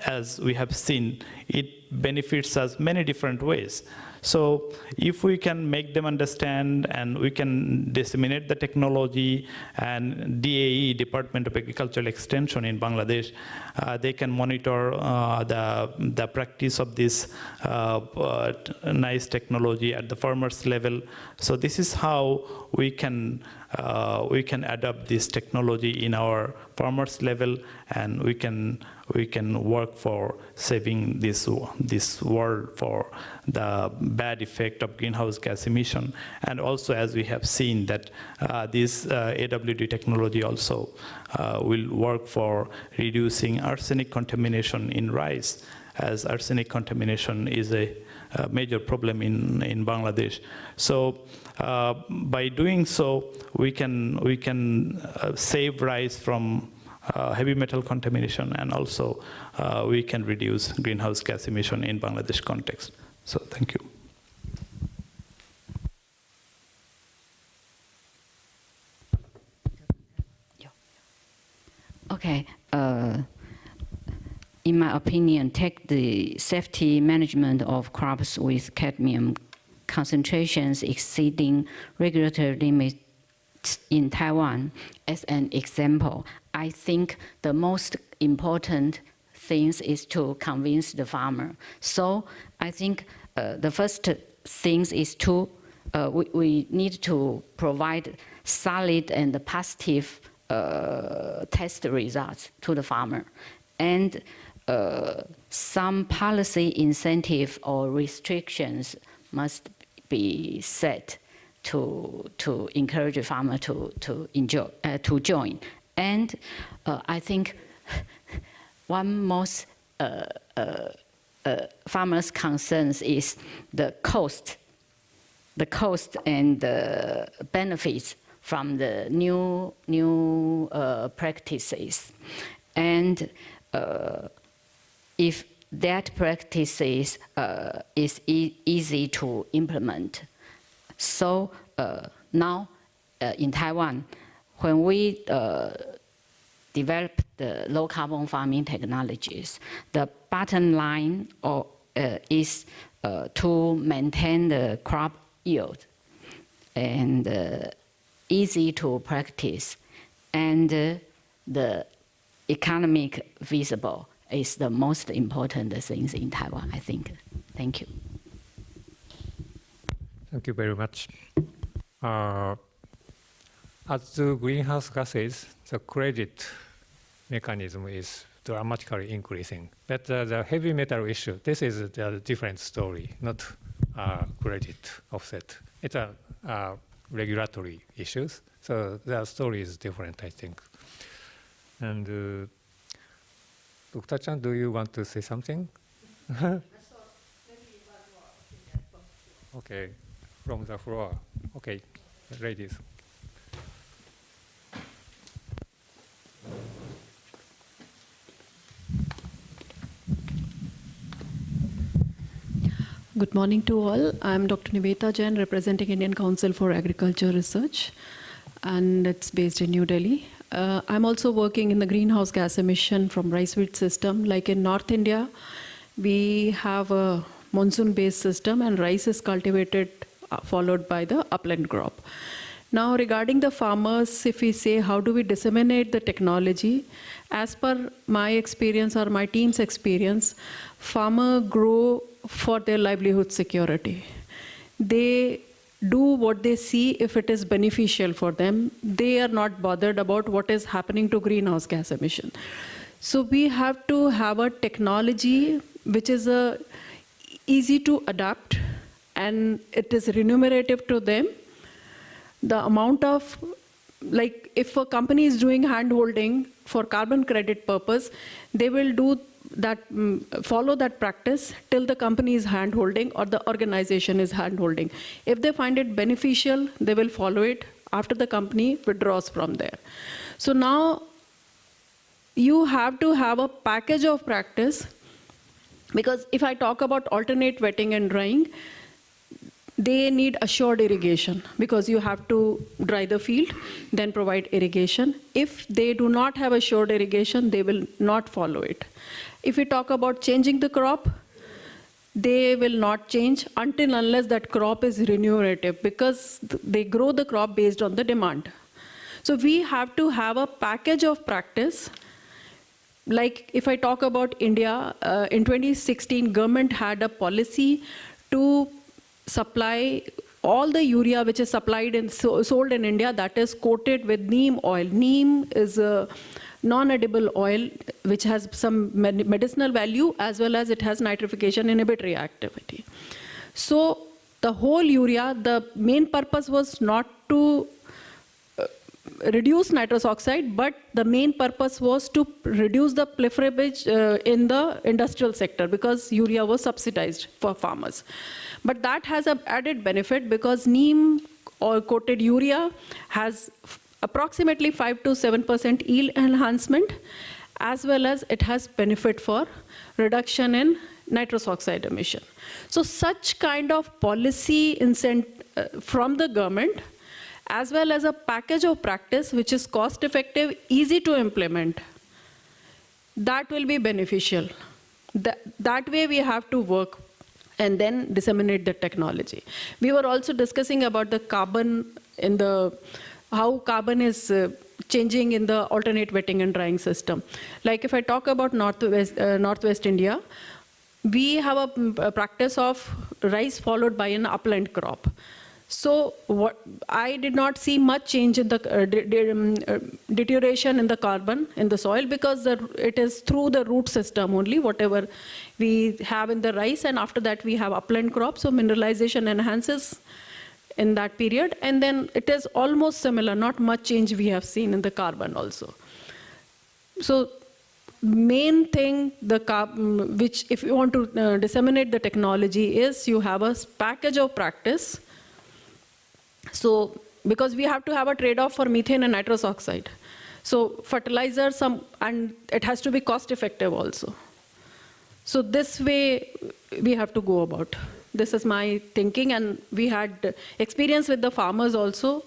as we have seen, it benefits us many different ways. So if we can make them understand and we can disseminate the technology, and DAE, Department of Agricultural Extension in Bangladesh, they can monitor the practice of this nice technology at the farmers level. So this is how we can adopt this technology in our farmers level, and we can work for saving this world for the bad effect of greenhouse gas emission. And also, as we have seen, that this AWD technology also will work for reducing arsenic contamination in rice, as arsenic contamination is a major problem in Bangladesh. So by doing so, we can save rice from heavy metal contamination, and also we can reduce greenhouse gas emission in Bangladesh context. So thank you. Okay. In my opinion, take the safety management of crops with cadmium concentrations exceeding regulatory limits in Taiwan as an example. I think the most important thing is to convince the farmer. So I think the first thing is to, we need to provide solid and positive test results to the farmer. And some policy incentive or restrictions must be set to encourage the farmer to join. And I think one most farmers' concerns is the cost and the benefits from the new practices. And if that practices is easy to implement. So now in Taiwan, when we develop the low carbon farming technologies, the bottom line is to maintain the crop yield and easy to practice, and the economic visible is the most important things in Taiwan, I think. Thank you. Thank you very much. As to greenhouse gases, the credit mechanism is dramatically increasing. But the heavy metal issue, this is a different story, not credit offset. It's a regulatory issues. So the story is different, I think. And Dr. Chang, do you want to say something? Okay, from the floor. Okay, ladies. Good morning to all. I'm Dr. Niveta Jain, representing Indian Council for Agriculture Research, and it's based in New Delhi. I'm also working in the greenhouse gas emission from rice wheat system. Like in North India, we have a monsoon-based system, and rice is cultivated followed by the upland crop. Now, regarding the farmers, if we say how do we disseminate the technology, as per my experience or my team's experience, farmers grow for their livelihood security. They do what they see if it is beneficial for them. They are not bothered about what is happening to greenhouse gas emission. So we have to have a technology which is easy to adapt, and it is remunerative to them. The amount of, like if a company is doing hand-holding for carbon credit purpose, they will do that, follow that practice till the company is hand-holding or the organization is hand-holding. If they find it beneficial, they will follow it after the company withdraws from there. So now you have to have a package of practice, because if I talk about alternate wetting and drying, they need assured irrigation because you have to dry the field, then provide irrigation. If they do not have assured irrigation, they will not follow it. If we talk about changing the crop, they will not change until unless that crop is remunerative because they grow the crop based on the demand. So we have to have a package of practice. Like if I talk about India, in 2016, government had a policy to supply all the urea which is supplied and sold in India that is coated with neem oil. Neem is a non-edible oil which has some medicinal value as well as it has nitrification inhibitory activity. So the whole urea, the main purpose was not to reduce nitrous oxide, but the main purpose was to reduce the proliferation in the industrial sector because urea was subsidized for farmers. But that has an added benefit because neem or coated urea has approximately 5 to 7% yield enhancement, as well as it has benefit for reduction in nitrous oxide emission. So such kind of policy from the government, as well as a package of practice which is cost effective, easy to implement, that will be beneficial. That way we have to work and then disseminate the technology. We were also discussing about the carbon in the, how carbon is changing in the alternate wetting and drying system. Like if I talk about Northwest India, we have a practice of rice followed by an upland crop. So I did not see much change in the deterioration in the carbon in the soil because it is through the root system only, whatever we have in the rice, and after that we have upland crop, so mineralization enhances in that period, and then it is almost similar, not much change we have seen in the carbon also. So main thing, which if you want to disseminate the technology is you have a package of practice. So, because we have to have a trade-off for methane and nitrous oxide. So fertilizer, and it has to be cost effective also. So this way we have to go about. This is my thinking, and we had experience with the farmers also.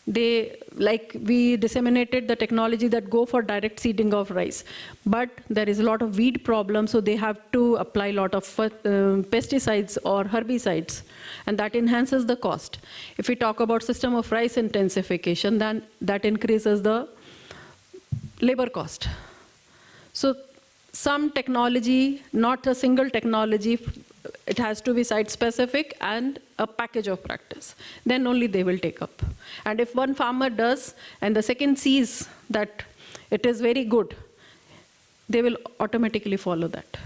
We disseminated the technology that go for direct seeding of rice. But there is a lot of weed problem, so they have to apply a lot of pesticides or herbicides, and that enhances the cost. If we talk about system of rice intensification, then that increases the labor cost. So some technology, not a single technology, it has to be site-specific and a package of practice. Then only they will take up. And if one farmer does, and the second sees that it is very good, they will automatically follow that.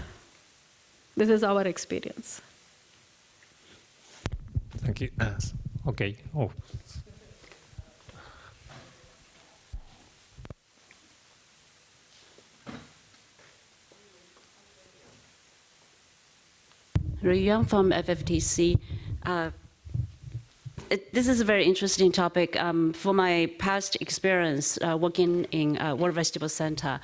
This is our experience. Thank you. Okay. Oh. Ruyang from FFTC. This is a very interesting topic. For my past experience working in World Vegetable Center,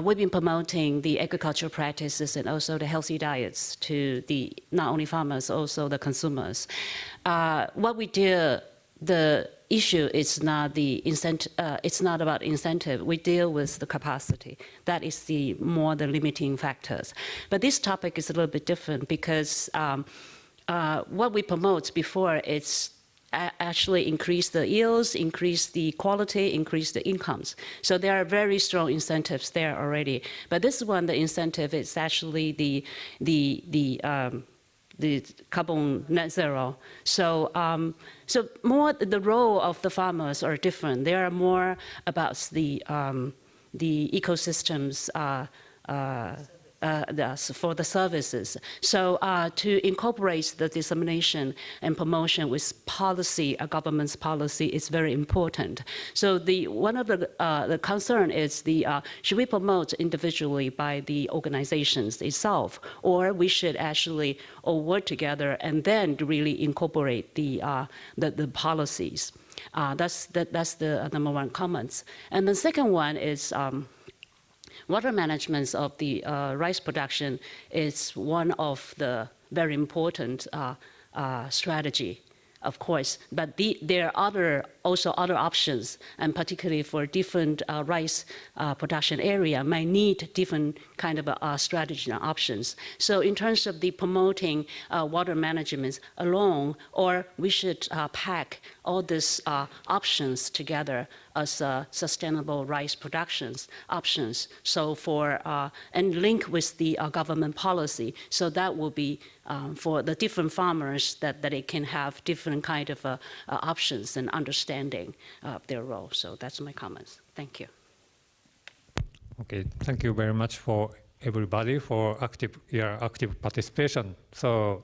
we've been promoting the agricultural practices and also the healthy diets to the not only farmers, also the consumers. What we do, the issue is not the incentive. It's not about incentive. We deal with the capacity. That is the more the limiting factors. But this topic is a little bit different because what we promote before is actually increase the yields, increase the quality, increase the incomes. So there are very strong incentives there already. But this one, the incentive is actually the carbon net zero. So so more the role of the farmers are different. They are more about the ecosystems for the services. So to incorporate the dissemination and promotion with policy, a government's policy is very important. So one of the concern is should we promote individually by the organizations itself, or we should actually all work together and then really incorporate the policies. That's the number one comments. And the second one is water management of the rice production is one of the very important strategy, of course, but there are also other options, and particularly for different rice production area might need different kind of strategy and options. So in terms of the promoting water management alone, or we should pack all these options together as sustainable rice productions options. So and link with the government policy. So that will be for the different farmers that they can have different kind of options and understanding of their role. So that's my comments. Thank you. Okay, thank you very much for everybody for your active participation. So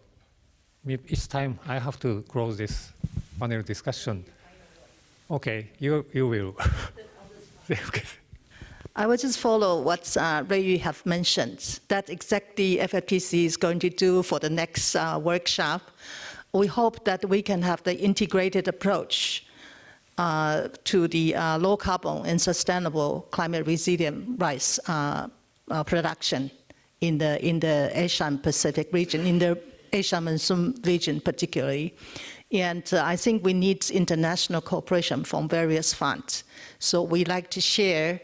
it's time I have to close this panel discussion. Okay, you will. I will just follow what Ray have mentioned. That exactly FFTC is going to do for the next workshop. We hope that we can have the integrated approach to the low carbon and sustainable climate resilient rice production in the Asian Pacific region, in the Asian monsoon region particularly. And I think we need international cooperation from various funds. So we like to share.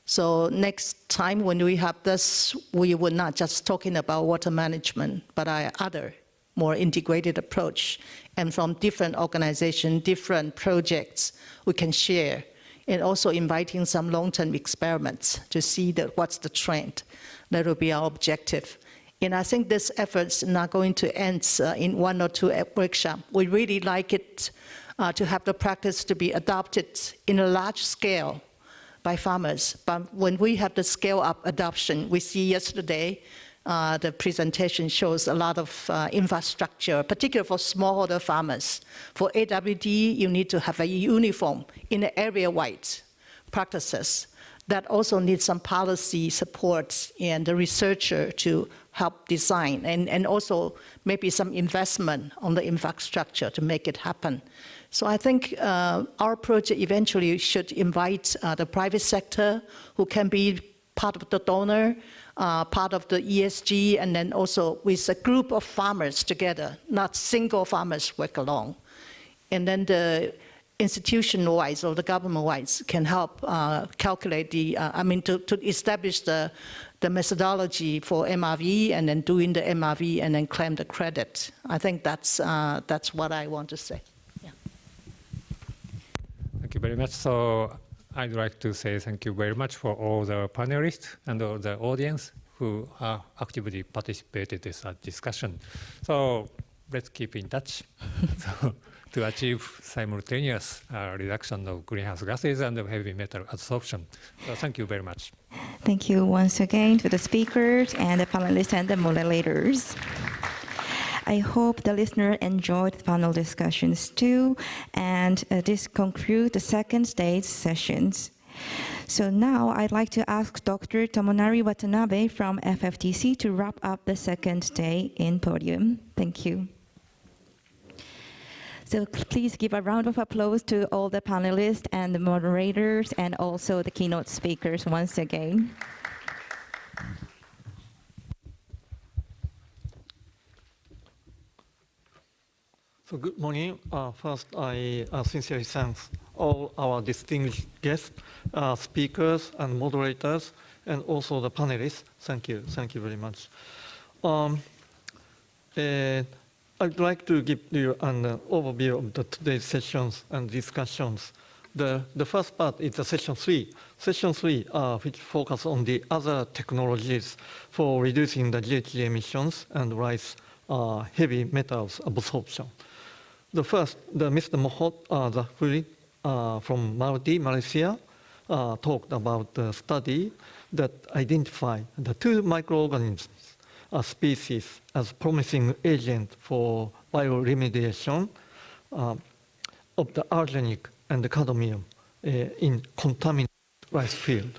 So next time when we have this, we will not just talking about water management, but other more integrated approach. And from different organizations, different projects, we can share. And also inviting some long-term experiments to see what's the trend. That will be our objective. And I think this effort is not going to end in 1 or 2 workshops. We really like it to have the practice to be adopted in a large scale by farmers. But when we have the scale-up adoption, we see yesterday, the presentation shows a lot of infrastructure, particularly for smallholder farmers. For AWD, you need to have a uniform in the area-wide practices. That also needs some policy support and the researcher to help design, and also maybe some investment on the infrastructure to make it happen. So I think our project eventually should invite the private sector who can be part of the donor, part of the ESG, and then also with a group of farmers together, not single farmers work alone. And then the institution-wise or the government-wise can help calculate to establish the methodology for MRV, and then doing the MRV and then claim the credit. I think that's what I want to say. Yeah. Thank you very much. So I'd like to say thank you very much for all the panelists and all the audience who actively participated in this discussion. So let's keep in touch to achieve simultaneous reduction of greenhouse gases and heavy metal absorption. So thank you very much. Thank you once again to the speakers and the panelists and the moderators. I hope the listener enjoyed the panel discussions too, and this concludes the second stage sessions. So now I'd like to ask Dr. Tomonari Watanabe from FFTC to wrap up the second day in podium. Thank you. So please give a round of applause to all the panelists and the moderators and also the keynote speakers once again. So good morning. First, I sincerely thank all our distinguished guests, speakers and moderators, and also the panelists. Thank you very much. I'd like to give you an overview of today's sessions and discussions. The first part is the session 3. Session 3, which focuses on the other technologies for reducing the GHG emissions and rice heavy metals absorption. The first, Mr. Mohot Zafri from Maldi, Malaysia, talked about the study that identified the 2 microorganisms species as promising agent for bioremediation of the arsenic and the cadmium in contaminated rice field.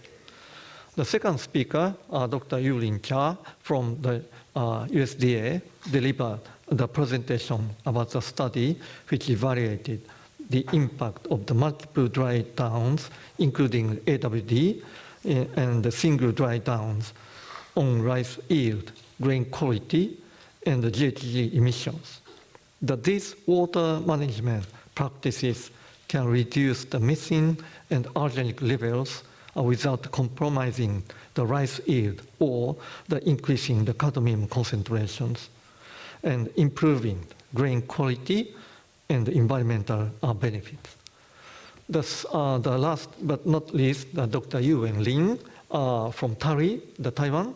The second speaker, Dr. Yulin Cha from the USDA, delivered the presentation about the study which evaluated the impact of the multiple dry downs, including AWD and the single dry downs on rice yield, grain quality, and the GHG emissions. that these water management practices can reduce the methane and arsenic levels without compromising the rice yield or increasing the cadmium concentrations, and improving grain quality and environmental benefits. The last but not least, Dr. Yuan Lin from TARI, Taiwan,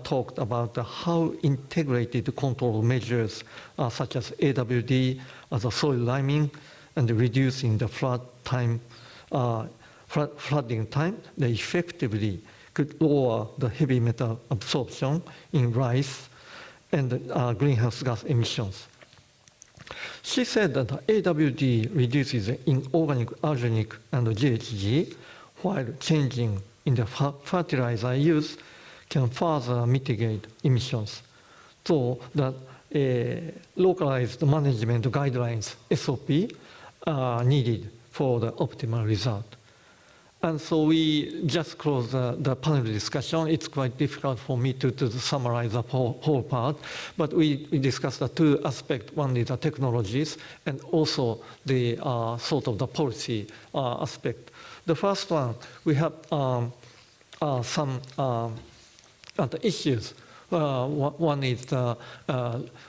talked about how integrated control measures such as AWD, the soil liming, and reducing the flooding time, they effectively could lower the heavy metal absorption in rice and greenhouse gas emissions. She said that AWD reduces inorganic arsenic and GHG, while changing in the fertilizer use can further mitigate emissions. So that localized management guidelines, SOP, are needed for the optimal result. And so we just closed the panel discussion. It's quite difficult for me to summarize the whole part, but we discussed the two aspects. One is the technologies and also the sort of the policy aspect. The first one, we have some other issues. One is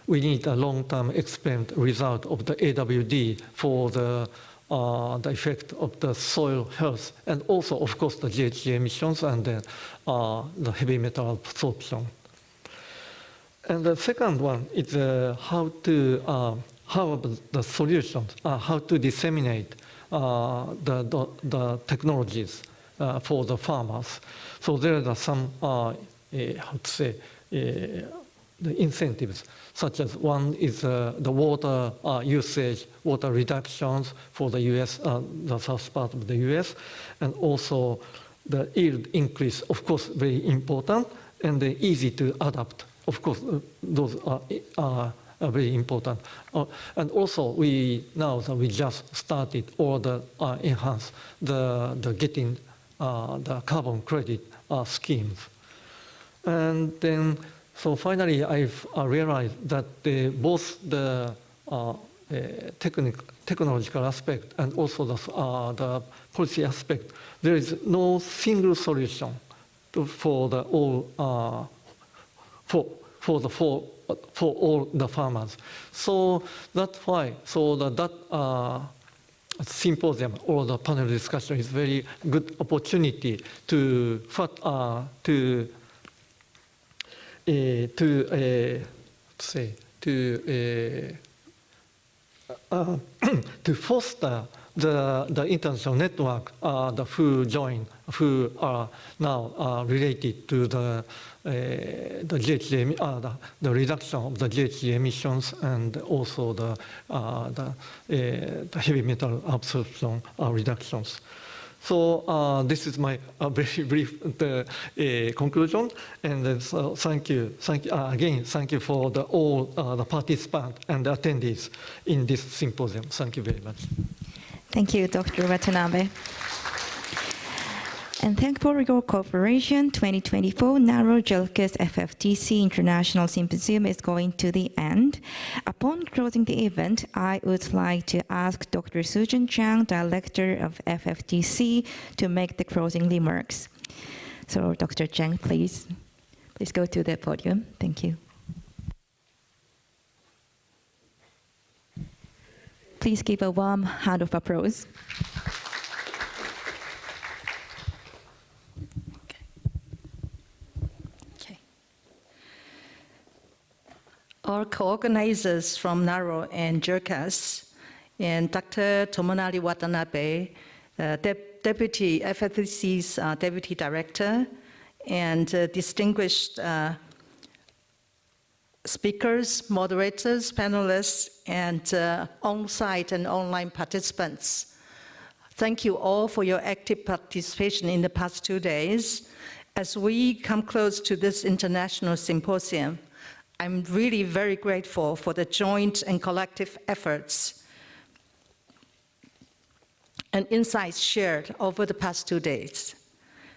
we need a long-term experiment result of the AWD for the effect of the soil health, and also, of course, the GHG emissions and the heavy metal absorption. And the second one is how the solutions, how to disseminate the technologies for the farmers. So there are some, how to say, the incentives, such as one is the water usage, water reductions for the US, the south part of the US, and also the yield increase, of course, very important, and easy to adapt. Of course, those are very important. And also, we just started or enhance the getting the carbon credit schemes. And then, so finally, I've realized that both the technological aspect and also the policy aspect, there is no single solution for all the farmers. So that's why. So that symposium or the panel discussion is very good opportunity to foster the international network, who are now related to the GHG, the reduction of the GHG emissions, and also the heavy metal absorption reductions. So this is my very brief conclusion, and so thank you again. Thank you for all the participants and the attendees in this symposium. Thank you very much. Thank you, Dr. Watanabe. And thank for your cooperation. 2024 NARO-JIRCAS-FFTC International Symposium is going to the end. Upon closing the event, I would like to ask Dr. Sujin Chang, Director of FFTC, to make the closing remarks. So, Dr. Chang, please go to the podium. Thank you. Please give a warm hand of applause. Our co-organizers from NARO and JIRCAS, and Dr. Tomonari Watanabe, Deputy FFTC's Deputy Director, and distinguished speakers, moderators, panelists, and on-site and online participants. Thank you all for your active participation in the past 2 days. As we come close to this international symposium, I'm really very grateful for the joint and collective efforts and insights shared over the past 2 days.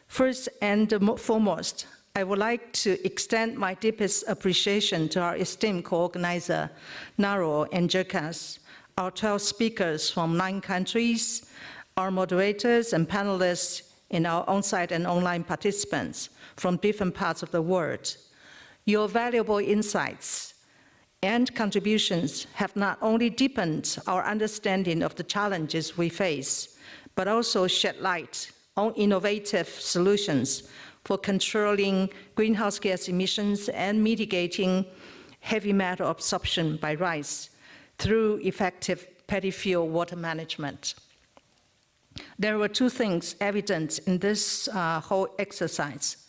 First and foremost, I would like to extend my deepest appreciation to our esteemed co-organizer, NARO and JIRCAS, our 12 speakers from 9 countries, our moderators and panelists, and our on-site and online participants from different parts of the world. Your valuable insights and contributions have not only deepened our understanding of the challenges we face, but also shed light on innovative solutions for controlling greenhouse gas emissions and mitigating heavy metal absorption by rice through effective paddy field water management. There were 2 things evident in this whole exercise.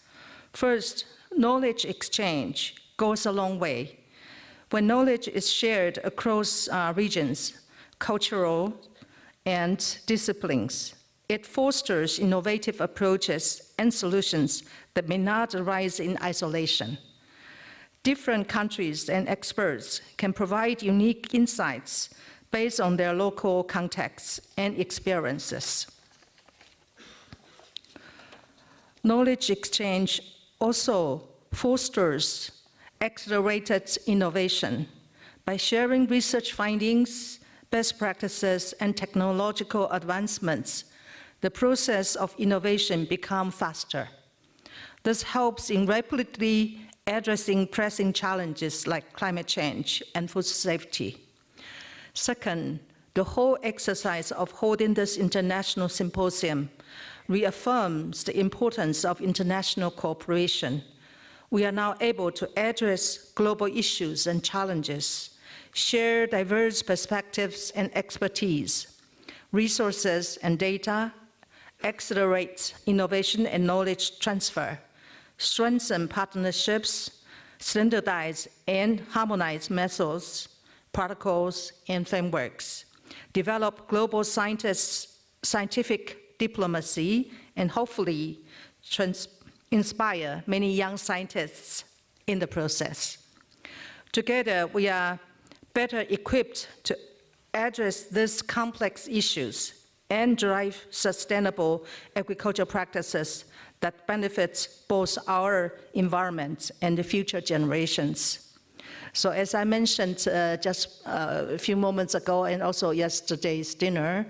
First, knowledge exchange goes a long way. When knowledge is shared across regions, cultural, and disciplines, it fosters innovative approaches and solutions that may not arise in isolation. Different countries and experts can provide unique insights based on their local contexts and experiences. Knowledge exchange also fosters accelerated innovation by sharing research findings, best practices, and technological advancements. The process of innovation becomes faster. This helps in rapidly addressing pressing challenges like climate change and food safety. Second, the whole exercise of holding this international symposium reaffirms the importance of international cooperation. We are now able to address global issues and challenges, share diverse perspectives and expertise, resources and data, accelerate innovation and knowledge transfer, strengthen partnerships, standardize and harmonize methods, protocols, and frameworks, develop global scientific diplomacy, and hopefully inspire many young scientists in the process. Together, we are better equipped to address these complex issues and drive sustainable agricultural practices that benefit both our environment and the future generations. So as I mentioned just a few moments ago and also yesterday's dinner,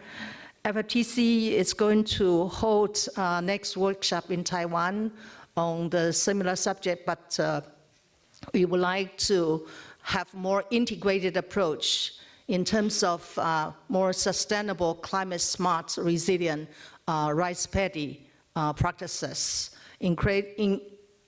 FFTC is going to hold next workshop in Taiwan on the similar subject, but we would like to have more integrated approach in terms of more sustainable, climate-smart, resilient rice paddy practices, in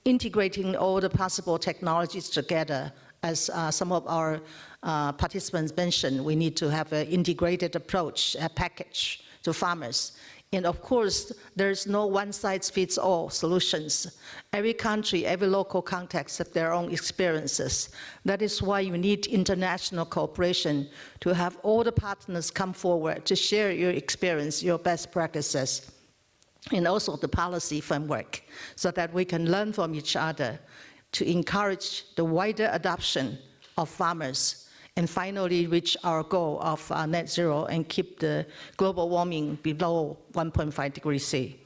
integrating all the possible technologies together. As some of our participants mentioned, we need to have an integrated approach, a package to farmers. And of course, there's no one-size-fits-all solutions. Every country, every local context have their own experiences. That is why you need international cooperation to have all the partners come forward to share your experience, your best practices, and also the policy framework, so that we can learn from each other to encourage the wider adoption of farmers and finally reach our goal of net zero and keep the global warming below 1.5 degrees C.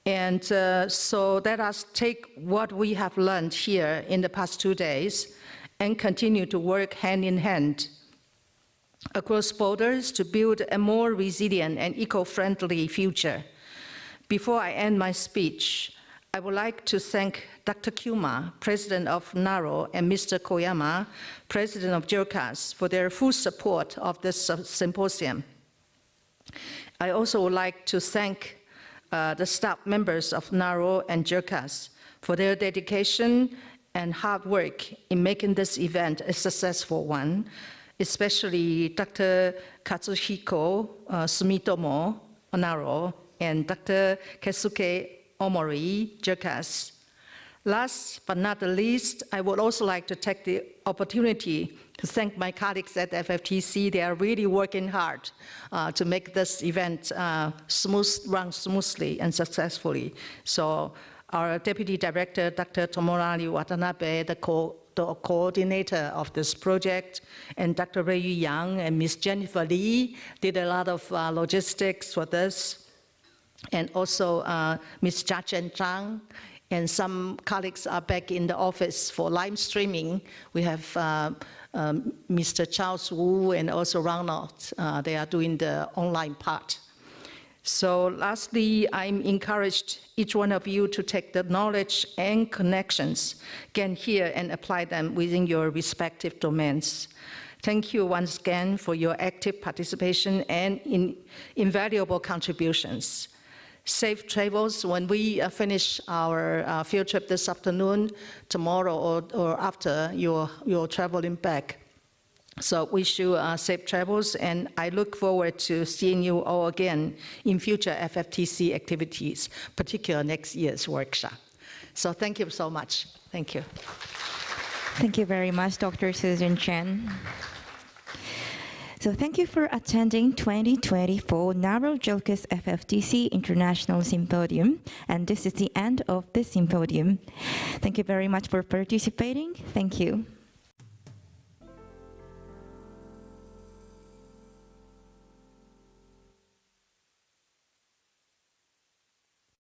And so let us take what we have learned here in the past 2 days and continue to work hand in hand across borders to build a more resilient and eco-friendly future. Before I end my speech, I would like to thank Dr. Kuma, President of NARO, and Mr. Koyama, President of JIRCAS, for their full support of this symposium. I also would like to thank the staff members of NARO and JIRCAS for their dedication and hard work in making this event a successful one, especially Dr. Katsuhiko Sumitomo, NARO, and Dr. Keisuke Omori, JIRCAS. Last but not the least, I would also like to take the opportunity to thank my colleagues at FFTC. They are really working hard to make this event run smoothly and successfully. So our Deputy Director, Dr. Tomorari Watanabe, the coordinator of this project, and Dr. Rui Yang and Ms. Jennifer Lee did a lot of logistics for this. And also Ms. Chang And some colleagues are back in the office for live streaming. We have Mr. Charles Wu and also Ronald. They are doing the online part. So lastly, I'm encouraged each one of you to take the knowledge and connections gained here and apply them within your respective domains. Thank you once again for your active participation and invaluable contributions. Safe travels when we finish our field trip this afternoon, tomorrow, or after you're traveling back. So wish you safe travels, and I look forward to seeing you all again in future FFTC activities, particularly next year's workshop. So thank you so much. Thank you. Thank you very much, Dr. Susan Chen. So thank you for attending 2024 NARO-JIRCAS-FFTC International Symposium, and this is the end of this symposium. Thank you very much for participating. Thank you.